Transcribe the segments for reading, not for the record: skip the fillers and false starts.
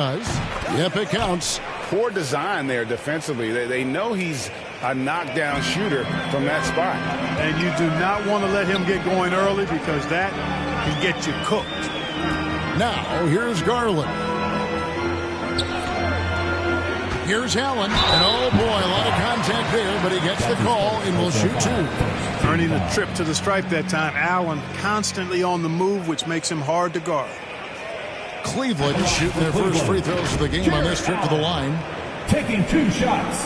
Yep, it counts. Poor design there defensively. They know he's a knockdown shooter from that spot. And you do not want to let him get going early because that can get you cooked. Now, here's Garland. Here's Allen. And oh boy, a lot of contact there, but he gets the call and will shoot two. Earning the trip to the stripe that time. Allen constantly on the move, which makes him hard to guard. Cleveland shooting their first free throws of the game on this trip to the line. Taking 2 shots.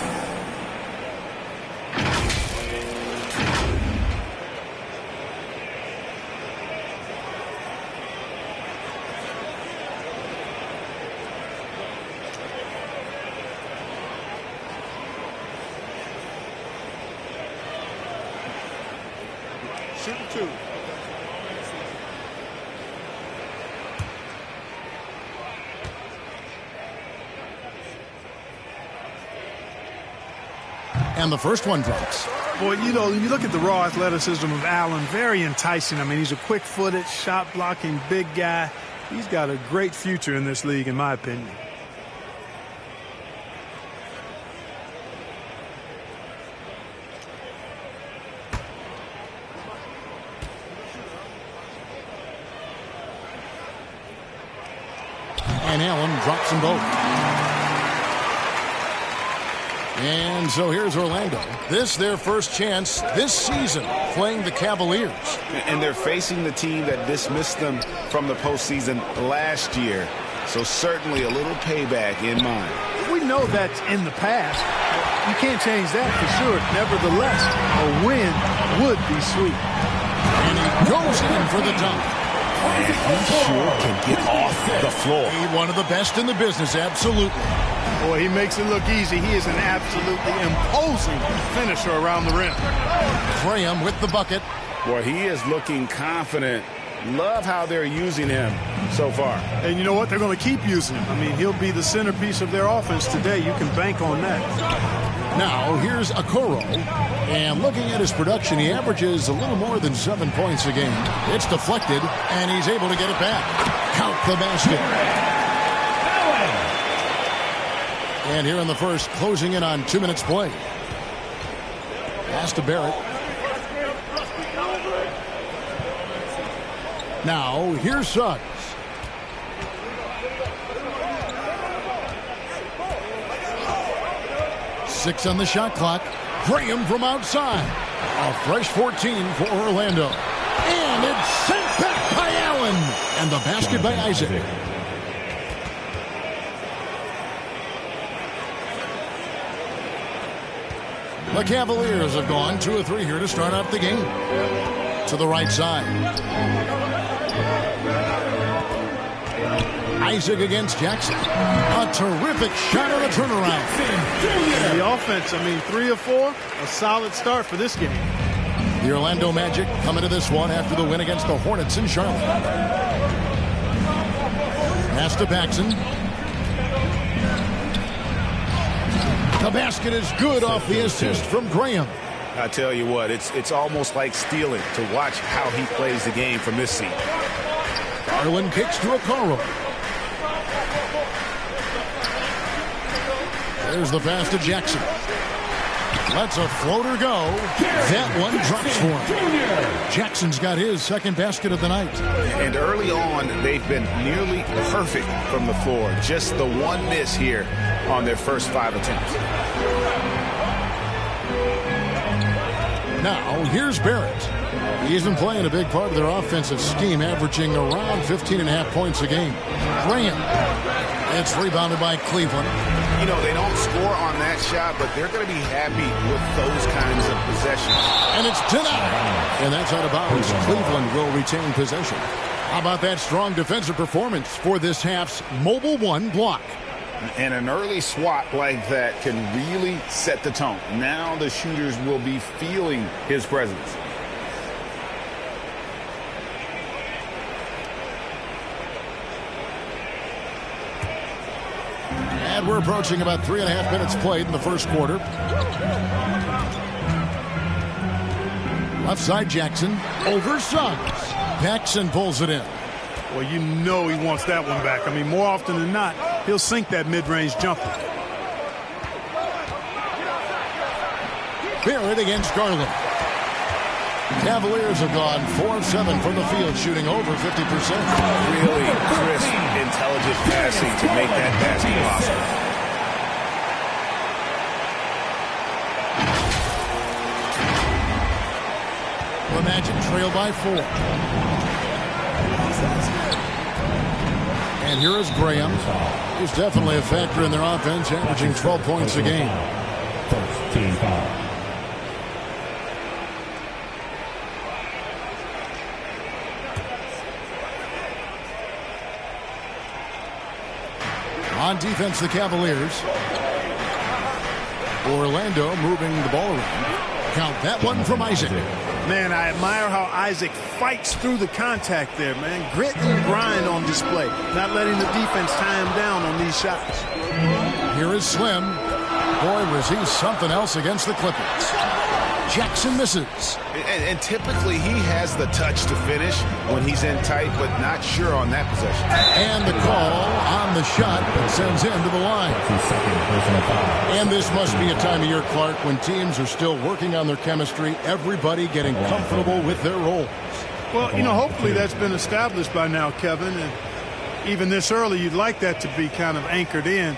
Shooting 2. And the first one drops. Boy, you know, you look at the raw athleticism of Allen, very enticing. I mean, he's a quick-footed, shot-blocking big guy. He's got a great future in this league, in my opinion. And Allen drops them both. And so here's Orlando. This their first chance this season playing the Cavaliers. And they're facing the team that dismissed them from the postseason last year. So certainly a little payback in mind. We know that's in the past. You can't change that for sure. Nevertheless, a win would be sweet. And he goes in for the dunk. And he sure can get off the floor. He one of the best in the business, absolutely. Boy, he makes it look easy. He is an absolutely imposing finisher around the rim. Graham with the bucket. Boy, he is looking confident. Love how they're using him so far. And you know what? They're going to keep using him. I mean, he'll be the centerpiece of their offense today. You can bank on that. Now, here's Okoro. And looking at his production, he averages a little more than 7 points a game. It's deflected, and he's able to get it back. Count the basket. And here in the first, closing in on 2 minutes play. Pass to Barrett. Now, here's Suggs. Six on the shot clock. Graham from outside. A fresh 14 for Orlando. And it's sent back by Allen. And the basket by Isaac. The Cavaliers have gone 2 of 3 here to start off the game. To the right side. Isaac against Jackson. A terrific shot on the turnaround. The offense, I mean, 3 of 4. A solid start for this game. The Orlando Magic coming to this one after the win against the Hornets in Charlotte. Pass to Paxson. The basket is good off the assist from Graham. I tell you what, it's almost like stealing to watch how he plays the game from this seat. Garland kicks to Okoro. There's the pass to Jackson. Lets a floater go. That one drops for him. Jackson's got his second basket of the night. And early on, they've been nearly perfect from the floor. Just the one miss here on their first 5 attempts. Now, here's Barrett. He's been playing a big part of their offensive scheme, averaging around 15.5 points a game. Graham. It's rebounded by Cleveland. You know, they don't score on that shot, but they're going to be happy with those kinds of possessions. And it's denied. And that's out of bounds. Cleveland will retain possession. How about that strong defensive performance for this half's Mobile One block? And an early swat like that can really set the tone. Now the shooters will be feeling his presence. And we're approaching about 3.5 minutes played in the first quarter. Left side Jackson. Over Suggs. Paxson pulls it in. Well, you know he wants that one back. I mean, more often than not, he'll sink that mid-range jumper. Barrett against Garland. Cavaliers have gone 4 of 7 from the field, shooting over 50%. Really crisp, intelligent passing to make that basket possible. The Magic trail by 4. And here is Graham. He's definitely a factor in their offense, averaging 12 points a game. First team foul. On defense, the Cavaliers. Orlando moving the ball around. Count that one from Isaac. Man, I admire how Isaac fights through the contact there, man. Grit and grind on display. Not letting the defense tie him down on these shots. Here is Slim. Boy, was he something else against the Clippers. Jackson misses. And typically he has the touch to finish when he's in tight, but not sure on that possession. And the call on the shot that sends him to the line. And this must be a time of year, Clark, when teams are still working on their chemistry, everybody getting comfortable with their roles. Well, you know, hopefully that's been established by now, Kevin. And even this early, you'd like that to be kind of anchored in.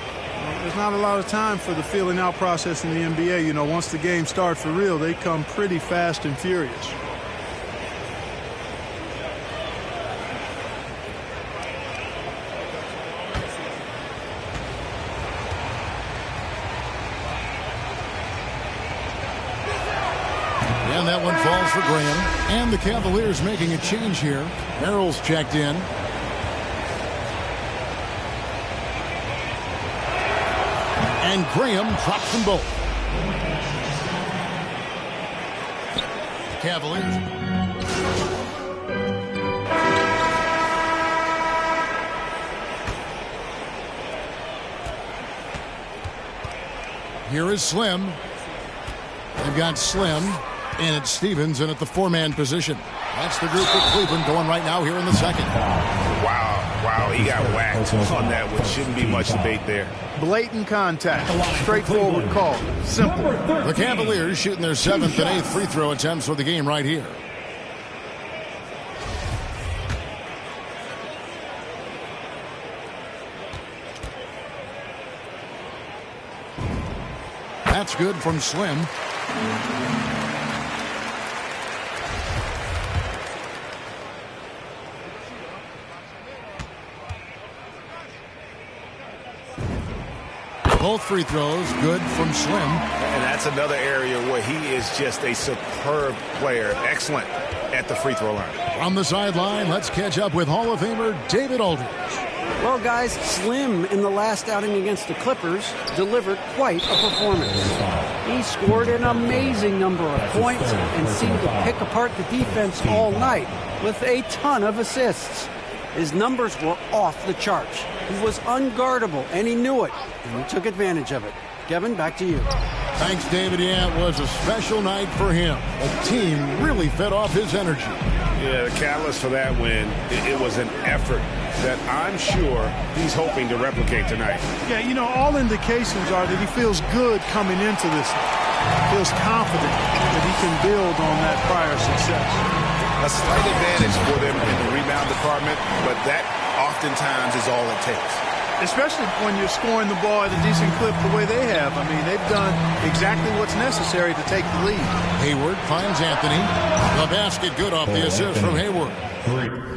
There's not a lot of time for the feeling out process in the NBA. You know, once the game starts for real, they come pretty fast and furious. And that one falls for Graham. And the Cavaliers making a change here. Merrill's checked in. And Graham drops them both. Cavaliers. Here is Slim. They've got Slim, and it's Stevens in at the 4-man position. That's the group for Cleveland going right now here in the second. Wow, he got whacked on that one. Shouldn't be much debate there. Blatant contact. Straightforward call. Simple. The Cavaliers shooting their 7th and 8th free throw attempts for the game right here. That's good from Slim. Both free throws good from Slim. And that's another area where he is just a superb player. Excellent at the free throw line. From the sideline, let's catch up with Hall of Famer David Aldridge. Well, guys, Slim in the last outing against the Clippers delivered quite a performance. He scored an amazing number of points and seemed to pick apart the defense all night with a ton of assists. His numbers were off the charts. He was unguardable, and he knew it, and he took advantage of it. Kevin, back to you. Thanks, David. Yeah, it was a special night for him. The team really fed off his energy. Yeah, the catalyst for that win, it was an effort that I'm sure he's hoping to replicate tonight. Yeah, you know, all indications are that he feels good coming into this. Feels confident that he can build on that prior success. A slight advantage for them in the rebound department, but that oftentimes is all it takes. Especially when you're scoring the ball at a decent clip the way they have. I mean, they've done exactly what's necessary to take the lead. Hayward finds Anthony. The basket good off the assist from Hayward. 3.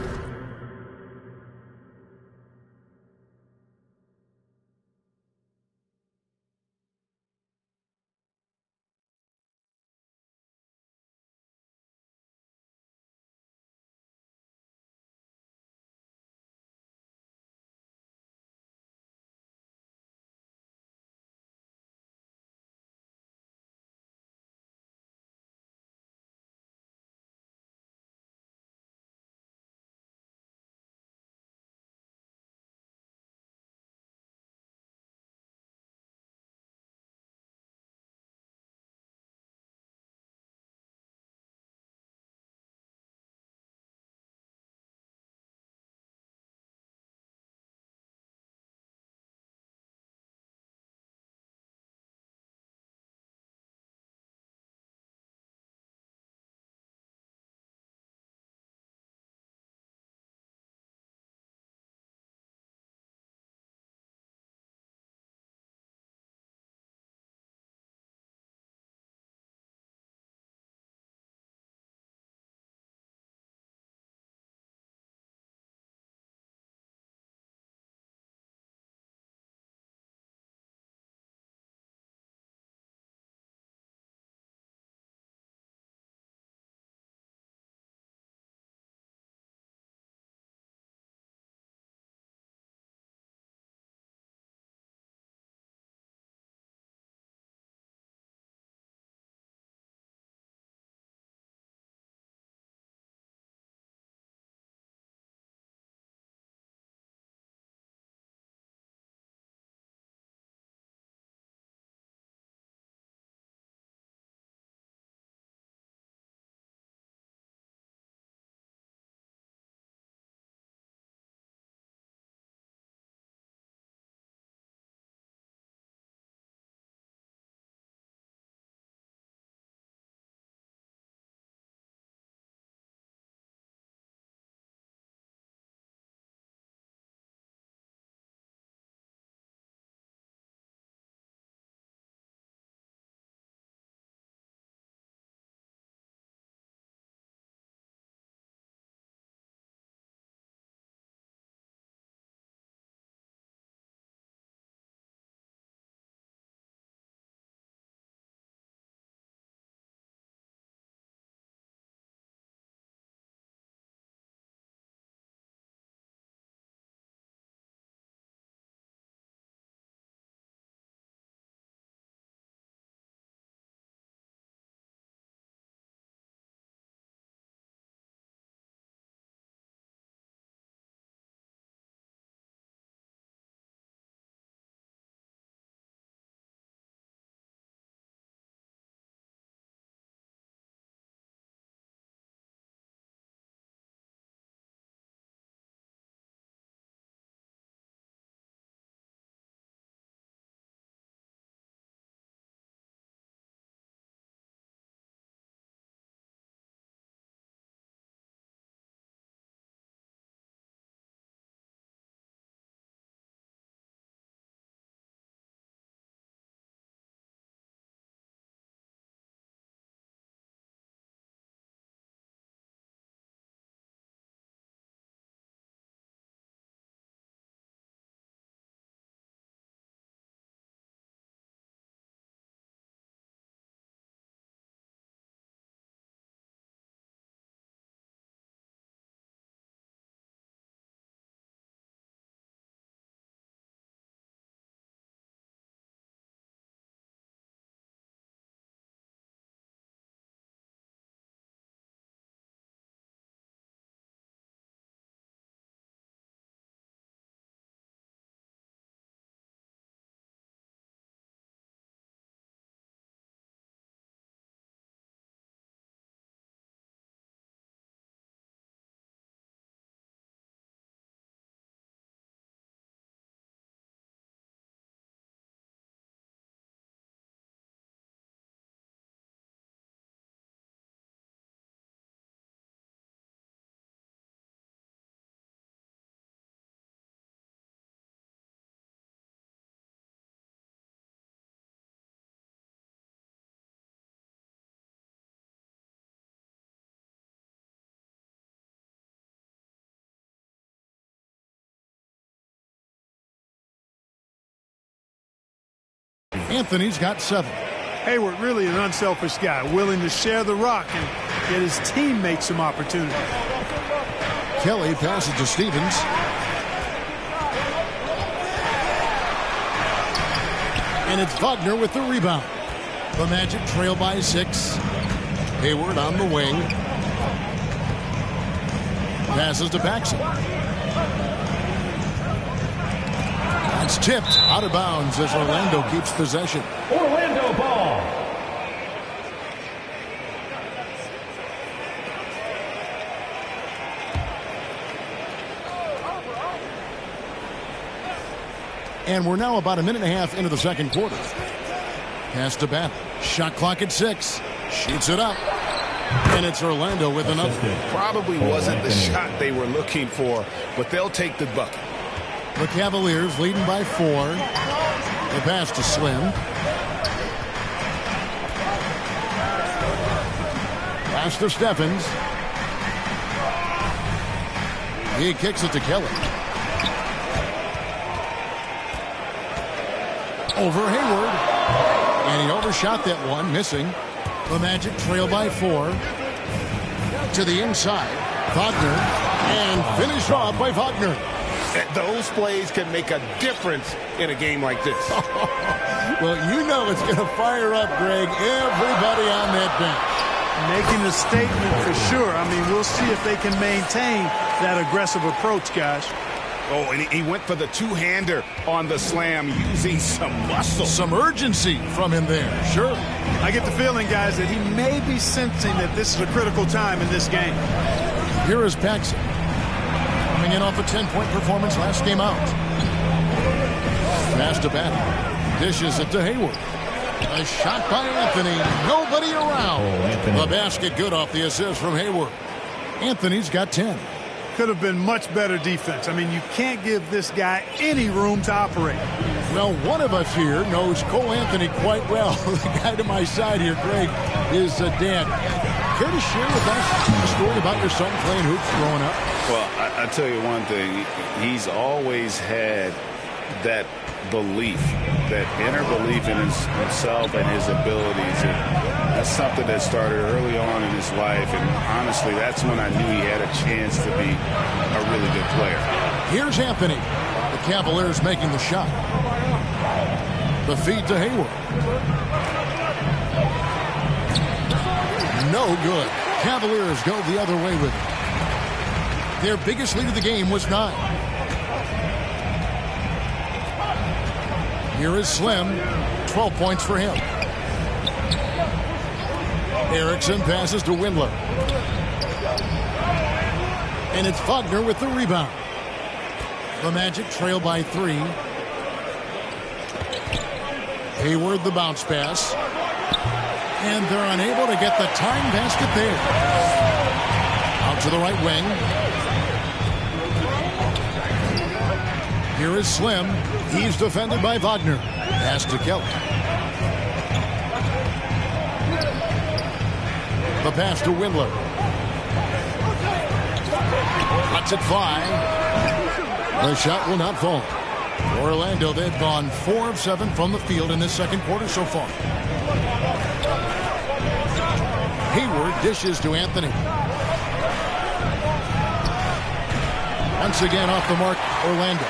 Anthony's got 7. Hayward really an unselfish guy, willing to share the rock and get his teammates some opportunity. Kelly passes to Stevens. And it's Wagner with the rebound. The Magic trail by 6. Hayward on the wing. Passes to Paxson. That's tipped out of bounds as Orlando keeps possession. Orlando ball. And we're now about a minute and a half into the second quarter. Pass to Bat. Shot clock at 6. Shoots it up. And it's Orlando with another. Probably wasn't the shot they were looking for, but they'll take the bucket. The Cavaliers leading by 4. The pass to Slim. Pass to Stephens. He kicks it to Kelly. Over Hayward. And he overshot that one, missing. The Magic trail by 4. To the inside. Wagner. And finished off by Wagner. Those plays can make a difference in a game like this. Well, you know it's going to fire up, Greg, everybody on that bench. Making a statement for sure. I mean, we'll see if they can maintain that aggressive approach, guys. Oh, and he went for the two-hander on the slam using some muscle. Some urgency from him there, sure. I get the feeling, guys, that he may be sensing that this is a critical time in this game. Here is Paxson. Coming in off a 10-point performance last game out. Pass to Bat. Dishes it to Hayward. A shot by Anthony. Nobody around. The basket good off the assist from Hayward. Anthony's got 10. Could have been much better defense. I mean, you can't give this guy any room to operate. Well, one of us here knows Cole Anthony quite well. The guy to my side here, Greg, is Dan. Care to share with us a story about your son playing hoops growing up? Well, I tell you one thing. He's always had that belief, that inner belief in himself and his abilities. And that's something that started early on in his life. And honestly, that's when I knew he had a chance to be a really good player. Here's Anthony. The Cavaliers making the shot. The feed to Hayward. No good. Cavaliers go the other way with it. Their biggest lead of the game was 9. Here is Slim. 12 points for him. Erickson passes to Windler. And it's Wagner with the rebound. The Magic trail by 3. Hayward the bounce pass. And they're unable to get the time basket there. Out to the right wing. Here is Slim. He's defended by Wagner. Pass to Kelly. The pass to Windler. Lets it fly. The shot will not fall. Orlando, they've gone 4 of 7 from the field in this second quarter so far. Hayward dishes to Anthony. Once again off the mark, Orlando.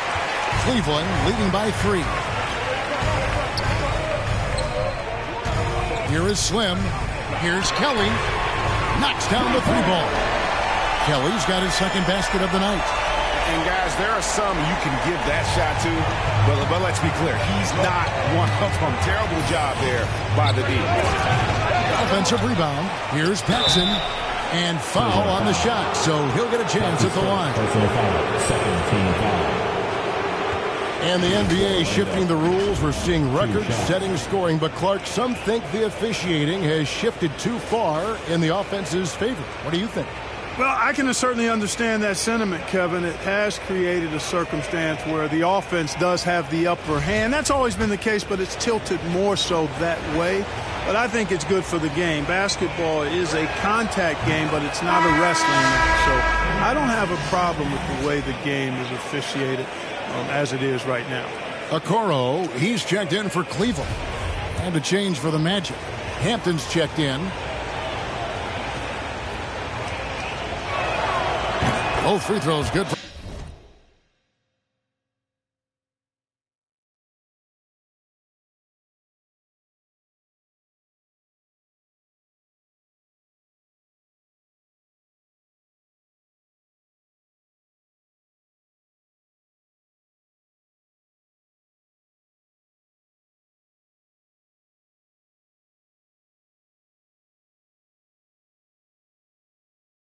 Cleveland leading by 3. Here is Slim. Here's Kelly. Knocks down the 3-ball. Kelly's got his second basket of the night. And guys, there are some you can give that shot to, but let's be clear, he's not one of them. Terrible job there by the D. Offensive rebound. Here's Paxson. And foul on the shot, so he'll get a chance at the line. Second team foul. And the NBA shifting the rules. We're seeing record-setting scoring. But, Clark, some think the officiating has shifted too far in the offense's favor. What do you think? Well, I can certainly understand that sentiment, Kevin. It has created a circumstance where the offense does have the upper hand. That's always been the case, but it's tilted more so that way. But I think it's good for the game. Basketball is a contact game, but it's not a wrestling match. So I don't have a problem with the way the game is officiated as it is right now. Okoro, he's checked in for Cleveland. And a change for the Magic. Hampton's checked in. Both free throws good.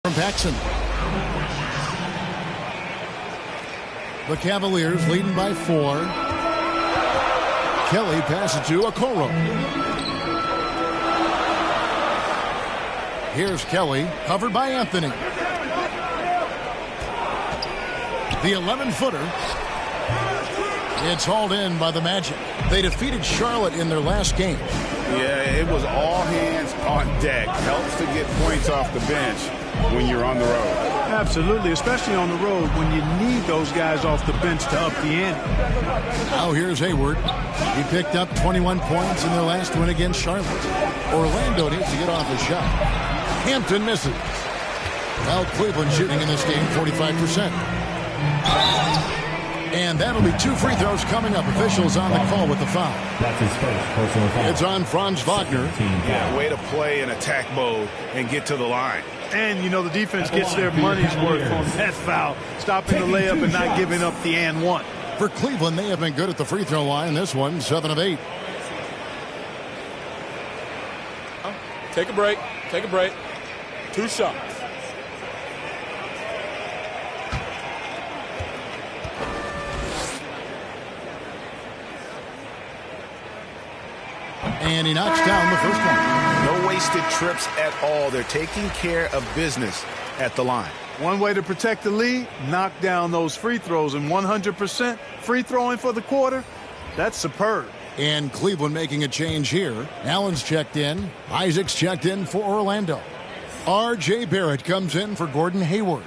From Paxson. The Cavaliers leading by 4. Kelly passes to Okoro. Here's Kelly, covered by Anthony. The 11-footer. It's hauled in by the Magic. They defeated Charlotte in their last game. Yeah, it was all hands on deck. Helps to get points off the bench when you're on the road. Absolutely, especially on the road when you need those guys off the bench to up the ante. Now here's Hayward. He picked up 21 points in their last win against Charlotte. Orlando needs to get off a shot. Hampton misses. Well, Cleveland shooting in this game 45%. And that'll be 2 free throws coming up. Officials on the call with the foul. That's his first personal foul. It's on Franz Wagner. Yeah, way to play in attack mode and get to the line. And, you know, the defense gets their money's worth on that foul, stopping the layup and not giving up the and one. For Cleveland, they have been good at the free throw line. This one, 7 of 8. Take a break. Take a break. 2 shots. And he knocks down the first one. No wasted trips at all. They're taking care of business at the line. One way to protect the lead, knock down those free throws, and 100% free throwing for the quarter, that's superb. And Cleveland making a change here. Allen's checked in. Isaac's checked in for Orlando. R.J. Barrett comes in for Gordon Hayward.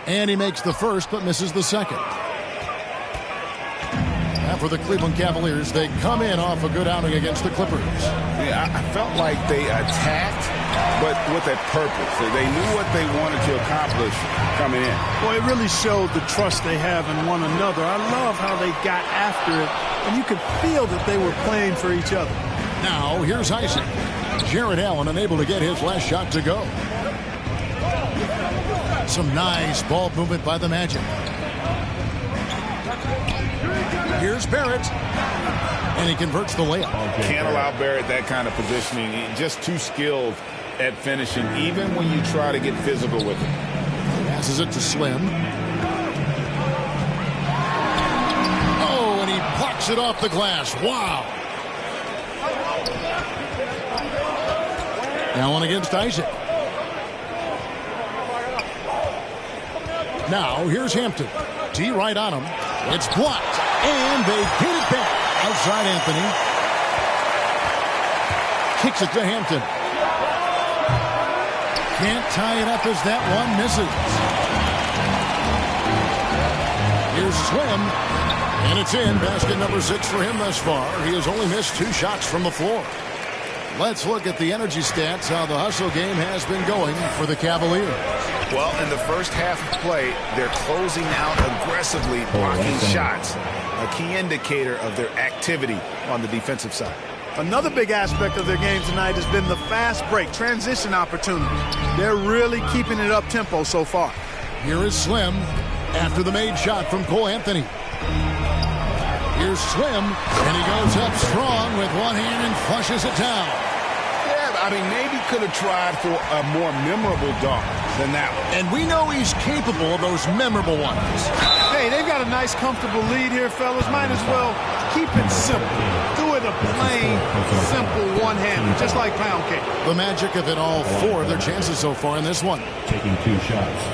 And he makes the first but misses the second. Now for the Cleveland Cavaliers, they come in off a good outing against the Clippers. Yeah, I felt like they attacked, but with a purpose. They knew what they wanted to accomplish coming in. Well, it really showed the trust they have in one another. I love how they got after it, and you could feel that they were playing for each other. Now, here's Isaac. Jared Allen unable to get his last shot to go. Some nice ball movement by the Magic. Here's Barrett. And he converts the layup. Can't allow Barrett that kind of positioning. He's just too skilled at finishing, even when you try to get physical with him. Passes it to Slim. Oh, and he plucks it off the glass. Wow. Allen against Isaac. Now, here's Hampton. D right on him. It's blocked. And they get it back. Outside Anthony. Kicks it to Hampton. Can't tie it up as that one misses. Here's Slim. And it's in. Basket number 6 for him thus far. He has only missed 2 shots from the floor. Let's look at the energy stats, how the hustle game has been going for the Cavaliers. Well, in the first half of play, they're closing out aggressively, blocking shots, a key indicator of their activity on the defensive side. Another big aspect of their game tonight has been the fast break, transition opportunity. They're really keeping it up-tempo so far. Here is Slim after the made shot from Cole Anthony. Here's Slim, and he goes up strong with one hand and flushes it down. Yeah, I mean, maybe could have tried for a more memorable dunk than that one. And we know he's capable of those memorable ones. Hey, they've got a nice, comfortable lead here, fellas. Might as well keep it simple. Do it a plain, simple one-hander, just like pound cake. The Magic have hit all 4 of their chances so far in this one. Taking 2 shots.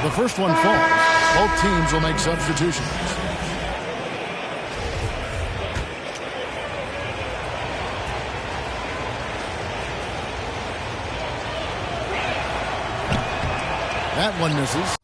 The first one falls. Both teams will make substitutions. That one misses.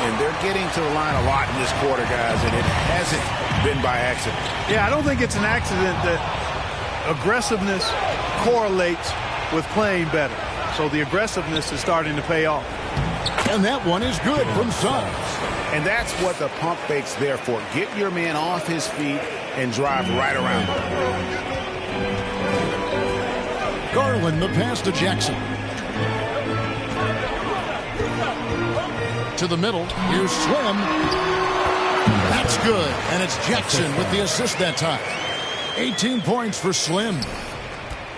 And they're getting to the line a lot in this quarter, guys, and it hasn't been by accident. Yeah, I don't think it's an accident that aggressiveness correlates with playing better. So the aggressiveness is starting to pay off. And that one is good from Suggs. And that's what the pump fake's there for. Get your man off his feet and drive right around him. Garland, the pass to Jackson. To the middle. Here's Slim. That's good. And it's Jackson with the assist that time. 18 points for Slim.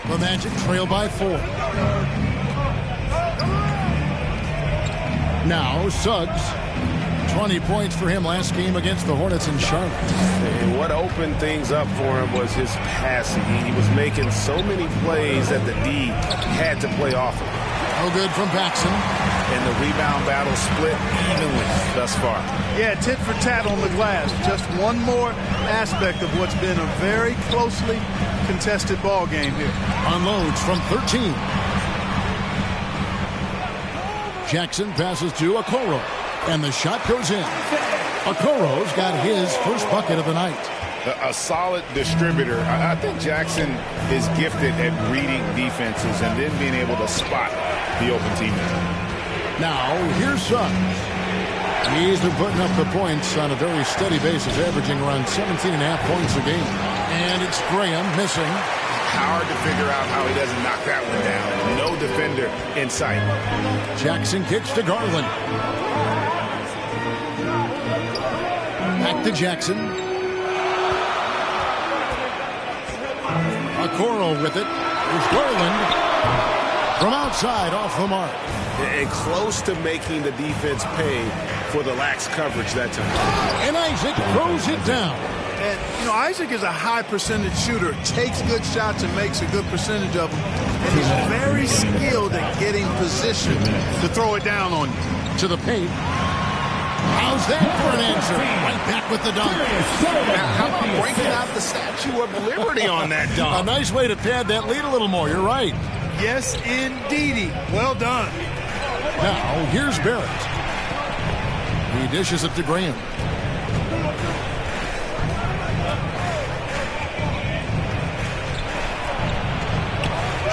The Magic trail by 4. Now Suggs. 20 points for him last game against the Hornets in Charlotte. And what opened things up for him was his passing. He was making so many plays that the D had to play off him. No good from Paxson. And the rebound battle split evenly thus far. Yeah, tit for tat on the glass. Just one more aspect of what's been a very closely contested ball game here. Unloads from 13. Jackson passes to Okoro. And the shot goes in. Okoro's got his first bucket of the night. A solid distributor. I think Jackson is gifted at reading defenses and then being able to spot the open teammate. Now, here's Suggs. He's been putting up the points on a very steady basis, averaging around 17.5 points a game. And it's Graham missing. Hard to figure out how he doesn't knock that one down. No defender in sight. Jackson kicks to Garland. Back to Jackson. Okoro with it. Here's Garland. From outside, off the mark. And close to making the defense pay for the lax coverage that time. And Isaac throws it down. And, you know, Isaac is a high percentage shooter, takes good shots and makes a good percentage of them. And he's very skilled at getting position to throw it down on you. To the paint. How's that for an answer? Right back with the dunk. How about breaking out the Statue of Liberty on that dunk? A nice way to pad that lead a little more. You're right. Yes, indeedy. Well done. Now, here's Barrett. He dishes it to Graham.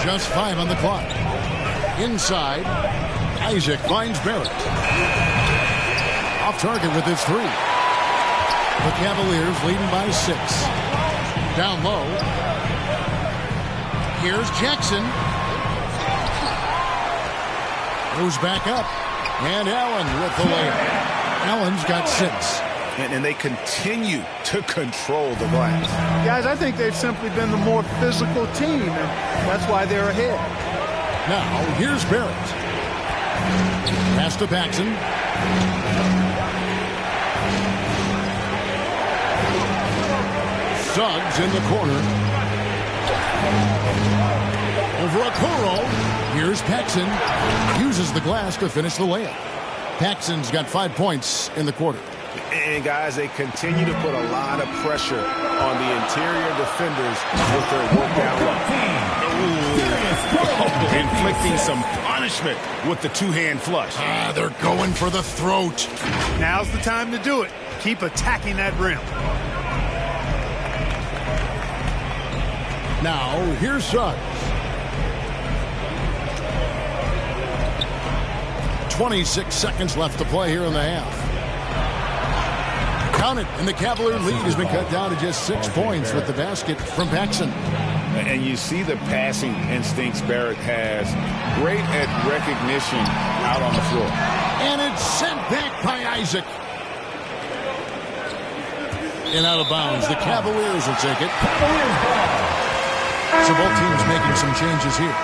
Just 5 on the clock. Inside, Isaac finds Barrett. Off target with his 3. The Cavaliers leading by 6. Down low. Here's Jackson. Goes back up. And Allen with the layup. Allen's got 6. And they continue to control the glass. Guys, I think they've simply been the more physical team, and that's why they're ahead. Now, here's Barrett. Pass to Paxson. Suggs in the corner. Over Okoro. Here's Paxson. Uses the glass to finish the layup. Paxson's got 5 points in the quarter. And, guys, they continue to put a lot of pressure on the interior defenders with their work down low. Inflicting some punishment punishment with the two-hand flush. They're going for the throat. Now's the time to do it. Keep attacking that rim. Now, here's Suggs. 26 seconds left to play here in the half. Count it, and the Cavalier lead has been cut down to just 6 points with the basket from Paxson. And you see the passing instincts Barrett has. Great at recognition out on the floor. And it's sent back by Isaac. And out of bounds. The Cavaliers will take it. So both teams making some changes here.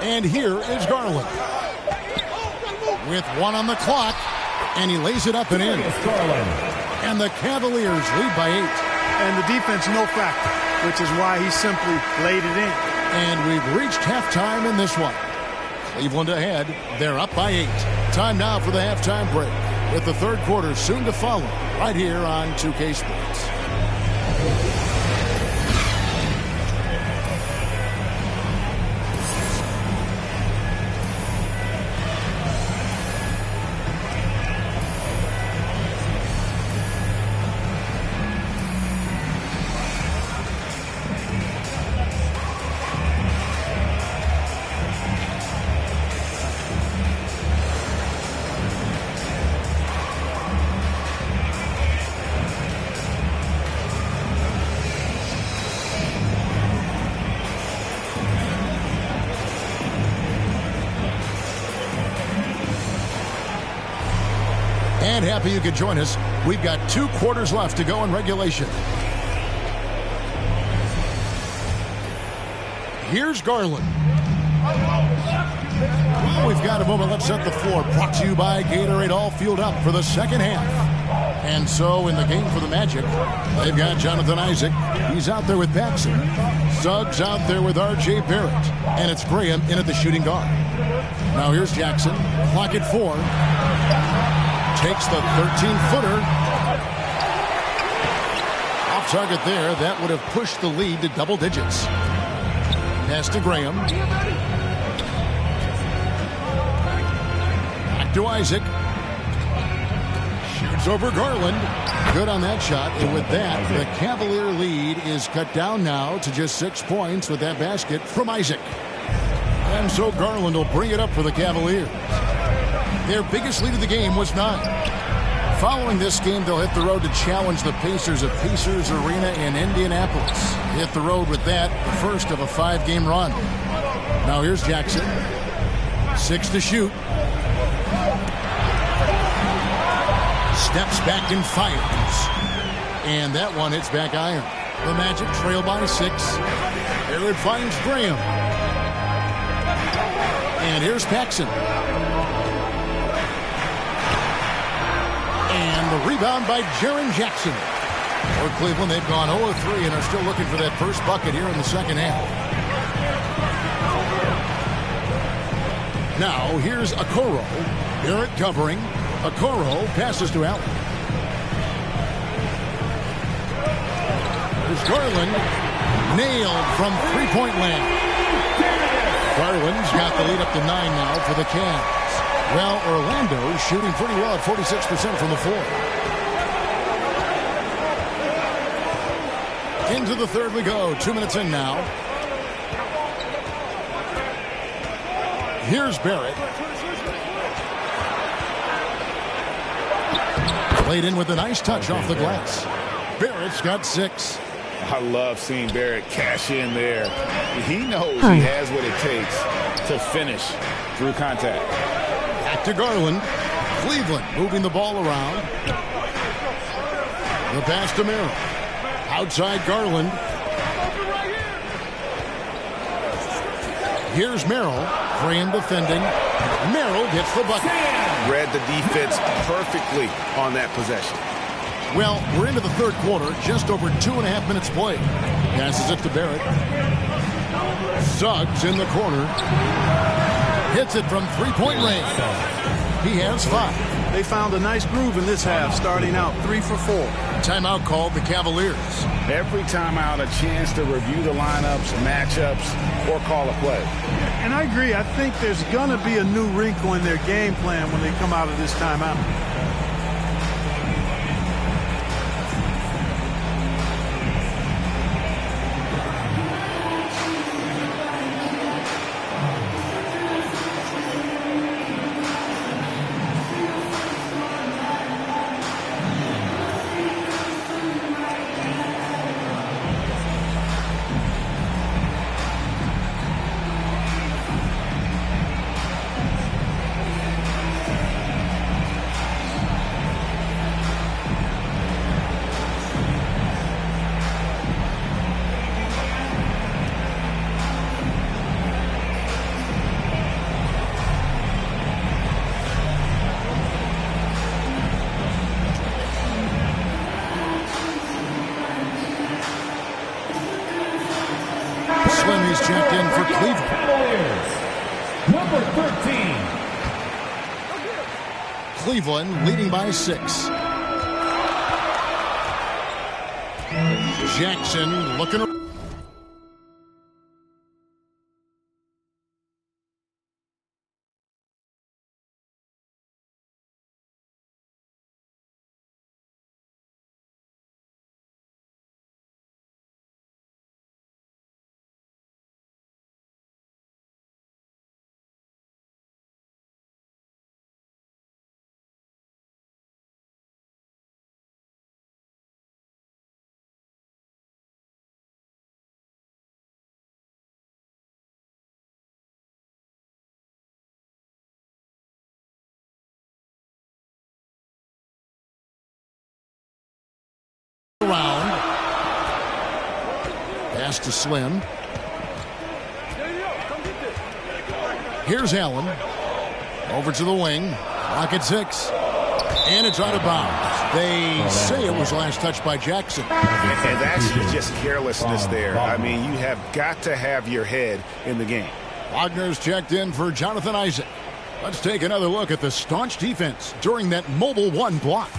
And here is Garland. With 1 on the clock. And he lays it up and in. And the Cavaliers lead by 8. And the defense no factor, which is why he simply laid it in. And we've reached halftime in this one. Cleveland ahead. They're up by 8. Time now for the halftime break, with the third quarter soon to follow right here on 2K Sports. And happy you could join us. We've got 2 quarters left to go in regulation. Here's Garland. Well, we've got a moment. Let's set the floor. Brought to you by Gatorade, all fueled up for the second half. And so in the game for the Magic, they've got Jonathan Isaac. He's out there with Paxson. Suggs out there with R.J. Barrett. And it's Graham in at the shooting guard. Now here's Jackson. Clock at 4. Takes the 13-footer. Off target there. That would have pushed the lead to double digits. Pass to Graham. Back to Isaac. Shoots over Garland. Good on that shot. And with that, the Cavalier lead is cut down now to just 6 points with that basket from Isaac. And so Garland will bring it up for the Cavaliers. Their biggest lead of the game was 9. Following this game, they'll hit the road to challenge the Pacers at Pacers Arena in Indianapolis. Hit the road with that, the first of a 5-game run. Now here's Jackson. 6 to shoot. Steps back and fires. And that one hits back iron. The Magic trail by 6. There it finds Graham. And here's Paxson. And the rebound by Jaren Jackson. For Cleveland, they've gone 0-3 and are still looking for that first bucket here in the second half. Now, here's Okoro. Barrett covering. Okoro passes to Allen. There's Garland. Nailed from three-point land. Garland's got the lead up to 9 now for the Cavs. Well, Orlando shooting pretty well at 46% from the floor. Into the third we go. 2 minutes in now. Here's Barrett. Played in with a nice touch off the glass. Barrett's got 6. I love seeing Barrett cash in there. He knows he has what it takes to finish through contact. Back to Garland. Cleveland moving the ball around. The pass to Merrill. Outside Garland. Here's Merrill. Graham defending. Merrill gets the bucket. Read the defense perfectly on that possession. Well, we're into the third quarter. Just over 2.5 minutes played. Passes it to Barrett. Suggs in the corner. Hits it from three-point range. He has 5. They found a nice groove in this half, starting out 3 for 4. Timeout called the Cavaliers. Every timeout, a chance to review the lineups, matchups, or call a play. And I agree. I think there's going to be a new wrinkle in their game plan when they come out of this timeout. Slim is checked in for Cleveland. Cavaliers, number 13. Cleveland leading by 6. Jackson looking around. Pass to Slim. Here's Allen. Over to the wing. Clock at 6. And it's out of bounds. They say it was last touched by Jackson. And that's just carelessness there. I mean, you have got to have your head in the game. Wagner's checked in for Jonathan Isaac. Let's take another look at the staunch defense during that Mobile One block.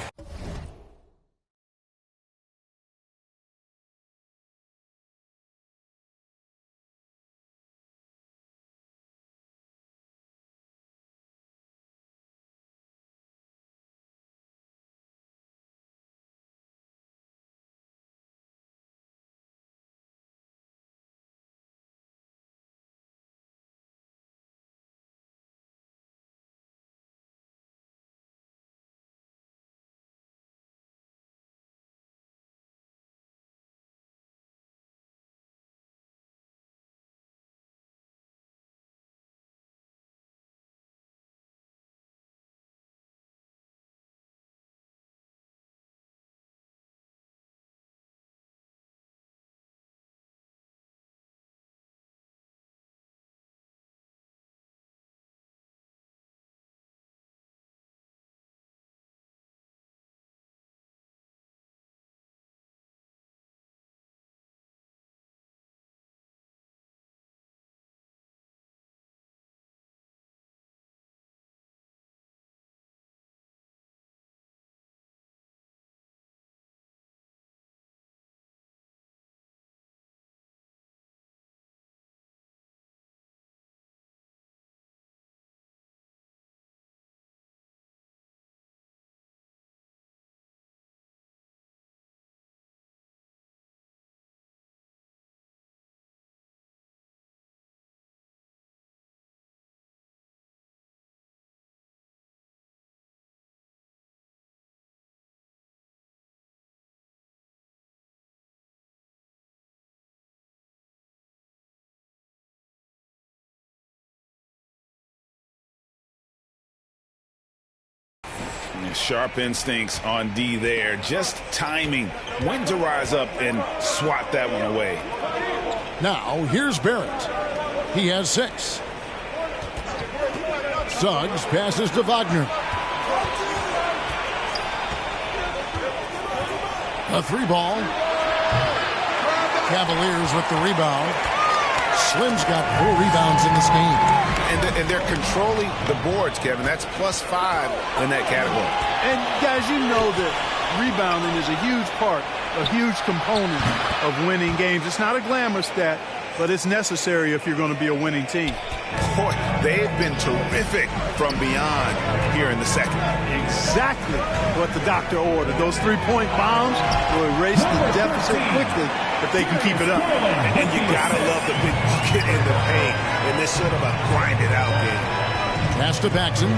Sharp instincts on D there. Just timing when to rise up and swat that one away. Now, here's Barrett. He has 6. Suggs passes to Wagner. A 3 ball. Cavaliers with the rebound. Slim's got 4 rebounds in this game. And they're controlling the boards, Kevin. That's +5 in that category. And, guys, you know that rebounding is a huge part, a huge component of winning games. It's not a glamour stat, but it's necessary if you're going to be a winning team. Boy, they've been terrific from beyond here in the second. Exactly what the doctor ordered. Those 3-point bombs will erase the deficit quickly if they can keep it up. And you got to love the big bucket in the paint in this sort of a grind-it-out game. Pass to Paxson.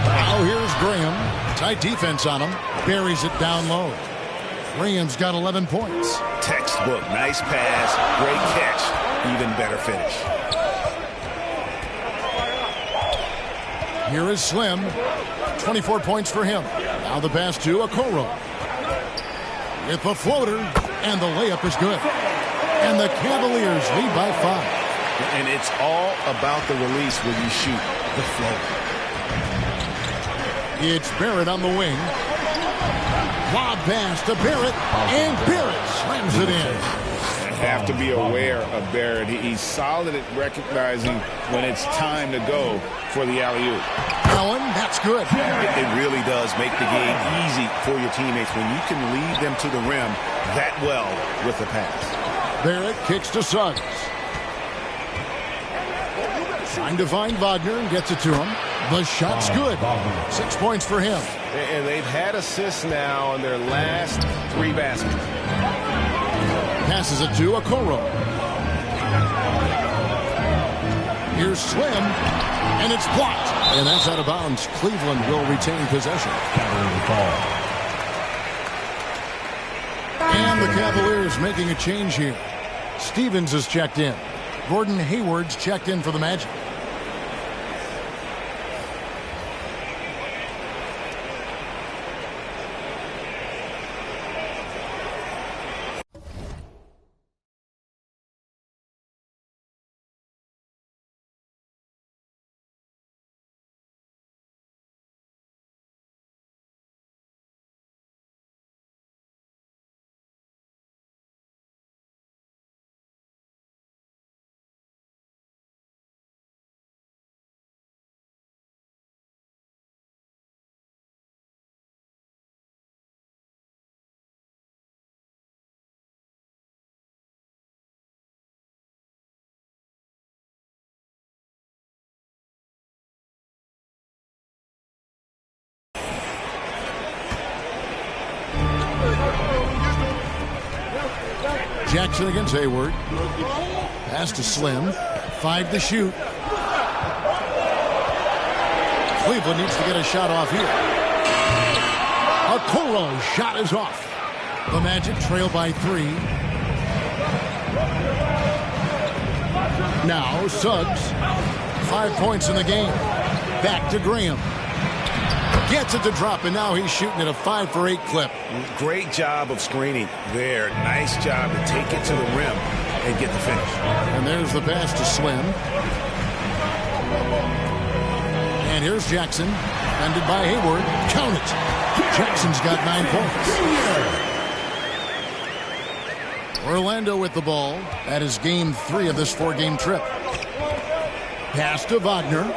Now here's Graham. Tight defense on him. Buries it down low. Graham's got 11 points. Textbook. Nice pass. Great catch. Even better finish. Here is Slim. 24 points for him. Now the pass to Okoro. With the floater. And the layup is good. And the Cavaliers lead by 5. And it's all about the release when you shoot the floater. It's Barrett on the wing. Lob pass to Barrett, and Barrett slams it in. You have to be aware of Barrett. He's solid at recognizing when it's time to go for the alley-oop. Allen, that's good. It really does make the game easy for your teammates when you can lead them to the rim that well with the pass. Barrett kicks to Suggs. Trying to find Wagner and gets it to him. The shot's good. 6 points for him. And they've had assists now in their last 3 baskets. Passes it to Okoro. Here's Slim, and it's blocked. And that's out of bounds. Cleveland will retain possession. And the Cavaliers making a change here. Stevens is checked in. Gordon Hayward's checked in for the Magic. Jackson against Hayward. Pass to Slim. 5 to shoot. Cleveland needs to get a shot off here. Okoro's shot is off. The Magic trail by 3. Now Suggs. 5 points in the game. Back to Graham. Gets it to drop, and now he's shooting at a 5 for 8 clip. Great job of screening there. Nice job to take it to the rim and get the finish. And there's the pass to Slim. And here's Jackson. Defended by Hayward. Count it. Jackson's got 9 points. Orlando with the ball. That is game 3 of this 4-game trip. Pass to Wagner.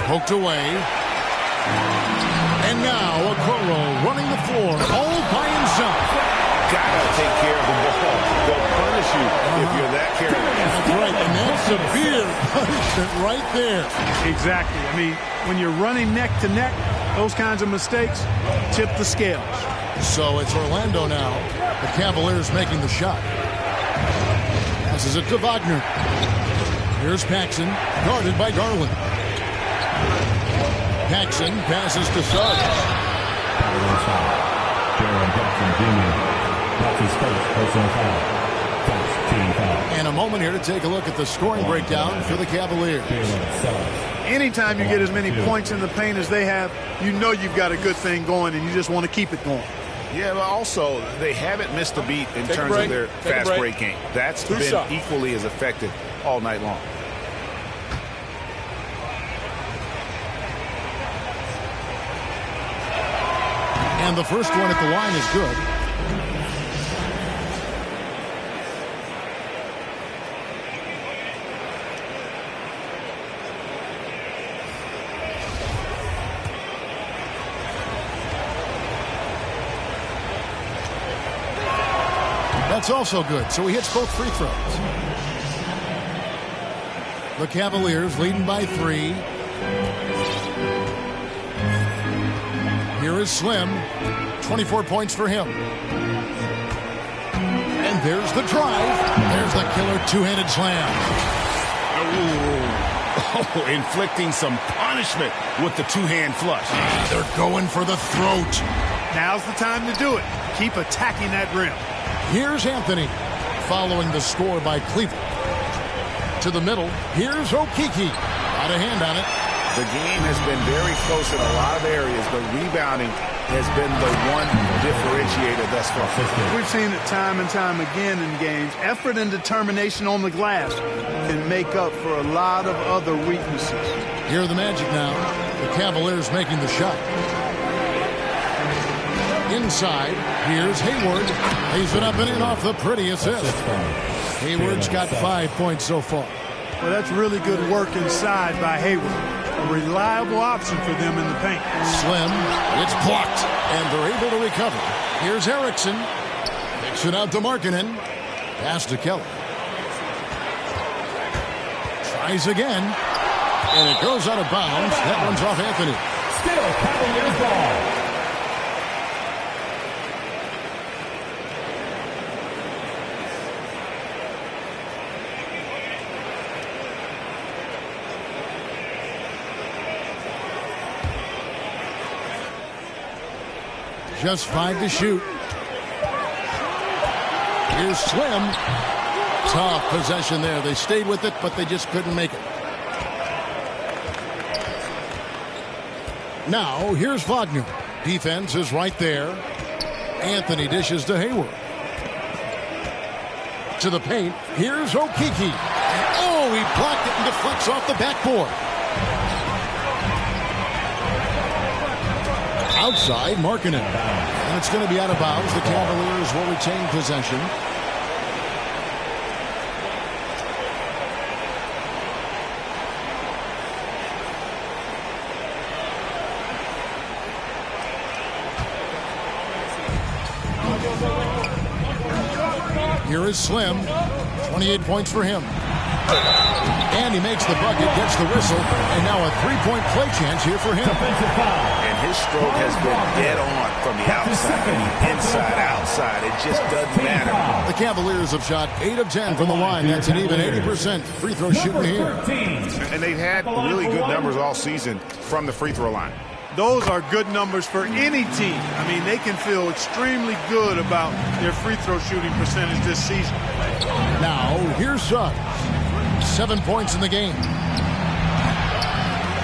Poked away. And now Okoro running the floor all by himself. Gotta take care of the ball. They'll punish you if you're that careless. That's right, and that's severe punishment right there. Exactly. I mean, when you're running neck to neck, those kinds of mistakes tip the scales. So it's Orlando now. The Cavaliers making the shot. Passes it to Wagner. Here's Paxson, guarded by Garland. Paxson passes to Suggs. Jaren Jackson Jr. That's his first personal foul. First team foul. And a moment here to take a look at the scoring breakdown for the Cavaliers. Anytime you get as many points in the paint as they have, you know you've got a good thing going, and you just want to keep it going. Yeah, but also, they haven't missed a beat in terms of their fast break game. That's been equally as effective all night long. And the first one at the line is good. That's also good, so he hits both free throws. The Cavaliers leading by 3. Here is Slim. 24 points for him. And there's the drive. There's the killer two-handed slam. Oh, inflicting some punishment with the two-hand flush. They're going for the throat. Now's the time to do it. Keep attacking that rim. Here's Anthony following the score by Cleveland. To the middle, here's Okeke. Out of hand on it. The game has been very close in a lot of areas, but rebounding has been the one differentiator thus far. We've seen it time and time again in games. Effort and determination on the glass can make up for a lot of other weaknesses. Here are the Magic now. The Cavaliers making the shot. Inside, here's Hayward. Lays it up and in off the pretty assist. Hayward's got 5 points so far. Well, that's really good work inside by Hayward. A reliable option for them in the paint. Slim, it's blocked, and they're able to recover. Here's Erickson. Kicks it out to Markkanen. Pass to Kelly. Tries again, and it goes out of bounds. That one's off Anthony. Still Cavaliers ball. Just 5 to shoot. Here's Slim. Tough possession there. They stayed with it, but they just couldn't make it. Now, here's Wagner. Defense is right there. Anthony dishes to Hayward. To the paint. Here's Okeke. Oh, he blocked it and deflects off the backboard. Outside, Markkanen. And it's going to be out of bounds. The Cavaliers will retain possession. Here is Slim. 28 points for him. And he makes the bucket, gets the whistle, and now a three-point play chance here for him. And his stroke has been dead on from the outside, inside, outside. It just doesn't matter. The Cavaliers have shot 8 of 10 from the line. That's an even 80% free throw shooting here. And they've had really good numbers all season from the free throw line. Those are good numbers for any team. I mean, they can feel extremely good about their free throw shooting percentage this season. Now, here's Suggs. 7 points in the game.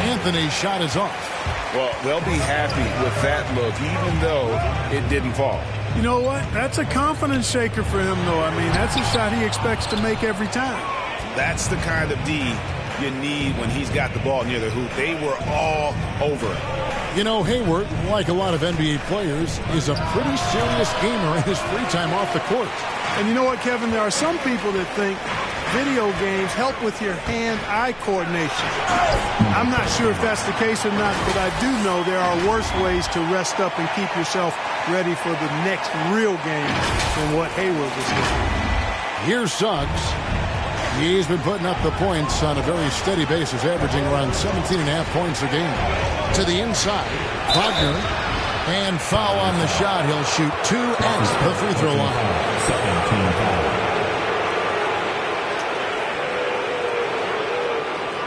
Anthony's shot is off. Well, they'll be happy with that look, even though it didn't fall. You know what? That's a confidence shaker for him, though. I mean, that's a shot he expects to make every time. That's the kind of D you need when he's got the ball near the hoop. They were all over it. You know, Hayward, like a lot of NBA players, is a pretty serious gamer in his free time off the court. And you know what, Kevin? There are some people that think video games help with your hand-eye coordination. I'm not sure if that's the case or not, but I do know there are worse ways to rest up and keep yourself ready for the next real game than what Hayward was doing. Here's Suggs. He's been putting up the points on a very steady basis, averaging around 17.5 points a game. To the inside, Wagner, and foul on the shot. He'll shoot 2 at the free throw line. Second team foul.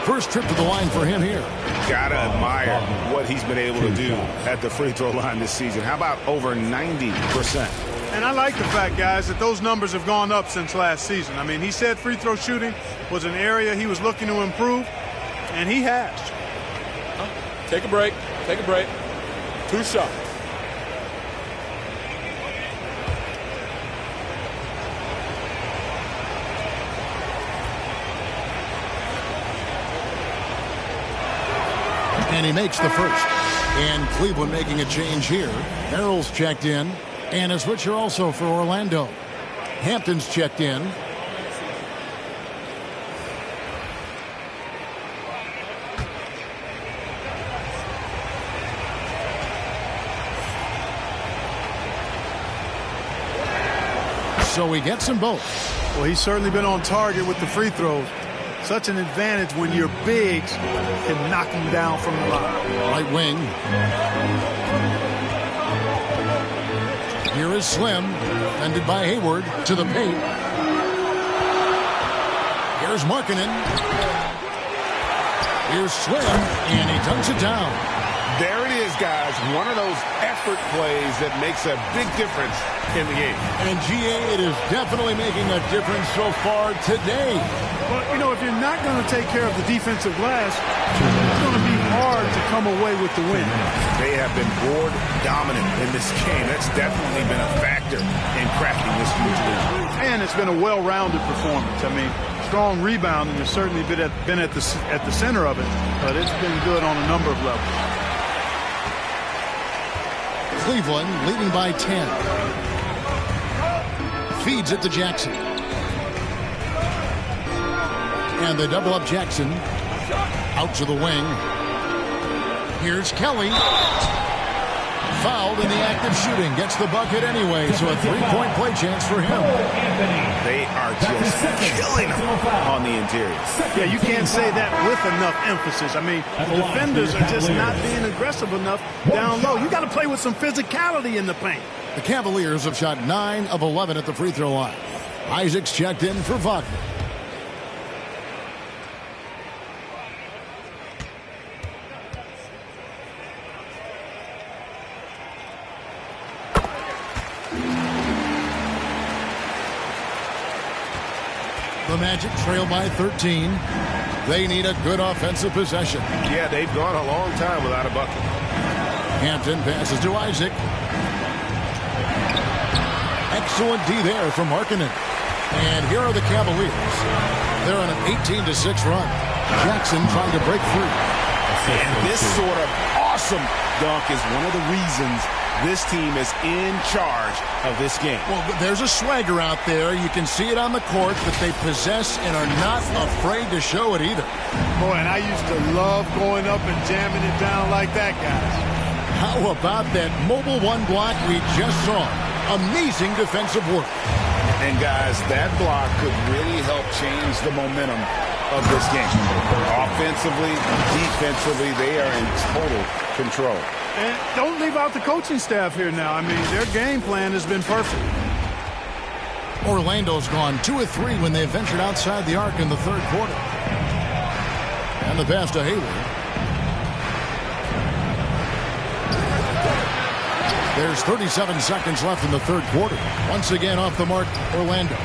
First trip to the line for him here. Gotta admire what he's been able to do at the free throw line this season. How about over 90%? And I like the fact, guys, that those numbers have gone up since last season. I mean, he said free throw shooting was an area he was looking to improve, and he has. Take a break. Take a break. 2 shots. And he makes the first. And Cleveland making a change here. Merrill's checked in. And a switcher also for Orlando. Hampton's checked in. So he gets them both. Well, he's certainly been on target with the free throws. Such an advantage when your bigs can knock him down from the line. Right wing. Here is Slim, defended by Hayward to the paint. Here's Markkanen. Here's Slim, and he dunks it down. There it is, guys. One of those effort plays that makes a big difference in the game. And GA, it is definitely making a difference so far today. Well, you know, if you're not going to take care of the defensive glass, it's going to be hard to come away with the win. They have been board dominant in this game. That's definitely been a factor in crafting this huge lead. And it's been a well-rounded performance. I mean, strong rebounding has certainly been at the center of it, but it's been good on a number of levels. Cleveland leading by 10. Feeds it to Jackson. And they double up Jackson. Out to the wing. Here's Kelly. Fouled in the act of shooting. Gets the bucket anyway, so a three-point play chance for him. They are just killing him on the interior. Yeah, you can't say that with enough emphasis. I mean, the defenders are just not being aggressive enough down low. You got to play with some physicality in the paint. The Cavaliers have shot 9 of 11 at the free throw line. Isaac's checked in for Wagner. The Magic trail by 13. They need a good offensive possession. Yeah, they've gone a long time without a bucket. Hampton passes to Isaac. Excellent D there from Markkanen. And here are the Cavaliers. They're on an 18-6 run. Jackson trying to break free. And this sort of awesome dunk is one of the reasons this team is in charge of this game. Well, there's a swagger out there. You can see it on the court that they possess and are not afraid to show it either. Boy, and I used to love going up and jamming it down like that, guys. How about that mobile one block we just saw? Amazing defensive work. And, guys, that block could really help change the momentum of this game. Offensively, defensively, they are in total control. And don't leave out the coaching staff here now. I mean, their game plan has been perfect. Orlando's gone 2 of 3 when they ventured outside the arc in the third quarter. And the pass to Hayward. There's 37 seconds left in the third quarter. Once again off the mark, Orlando.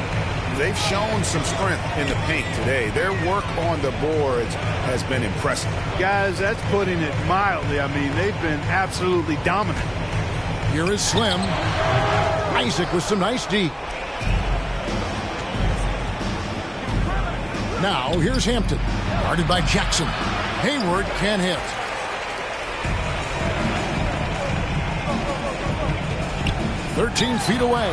They've shown some strength in the paint today. Their work on the boards has been impressive. Guys, that's putting it mildly. I mean, they've been absolutely dominant. Here is Slim. Isaac with some nice D. Now, here's Hampton. Guarded by Jackson. Hayward can't hit. "13 feet away.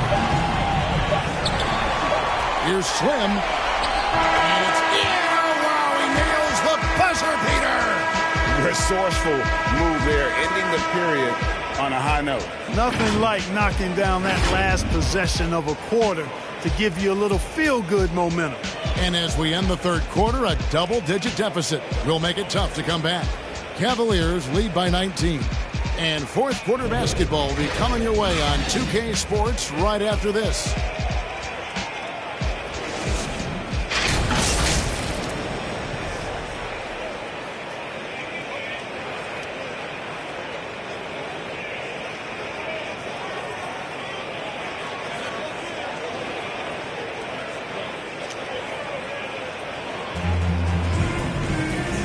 Here's Slim. And it's in. Oh, wow, he nails the buzzer beater. Resourceful move there, ending the period on a high note. Nothing like knocking down that last possession of a quarter to give you a little feel-good momentum. And as we end the third quarter, a double-digit deficit will make it tough to come back. Cavaliers lead by 19. And fourth quarter basketball will be coming your way on 2K Sports right after this.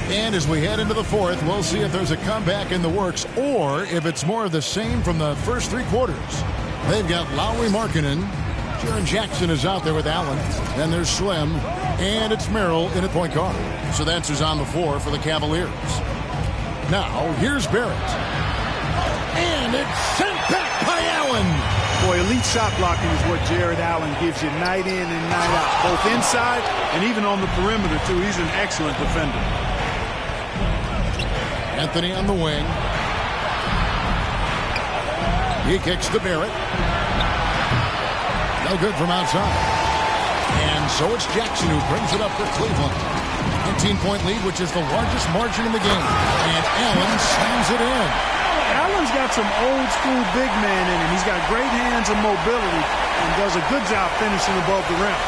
And as we head into the fourth, we'll see if there's a comeback in the works or if it's more of the same from the first three quarters. They've got Lauri Markkanen. Jaren Jackson is out there with Allen. Then there's Slim. And it's Merrill in at point guard. So that's who's on the floor for the Cavaliers. Now, here's Barrett. And it's sent back by Allen. Boy, elite shot blocking is what Jared Allen gives you night in and night out, both inside and even on the perimeter, too. He's an excellent defender. Anthony on the wing. He kicks to Barrett. No good from outside. And so it's Jackson who brings it up for Cleveland. 19-point lead, which is the largest margin in the game. And Allen slams it in. Allen's got some old-school big man in him. He's got great hands and mobility and does a good job finishing above the rim.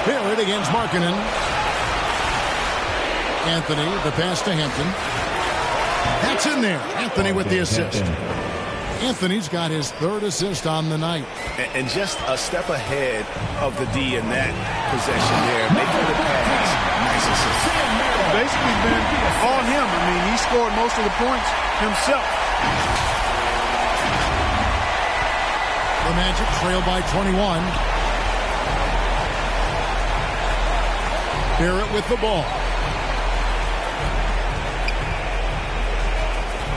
Barrett against Markkanen. Anthony, the pass to Hampton. That's in there. Anthony with the assist. Anthony's got his third assist on the night. And just a step ahead of the D in that possession there, making the pass. Nice assist. Basically been all him. I mean, he scored most of the points himself. The Magic trail by 21. Barrett with the ball.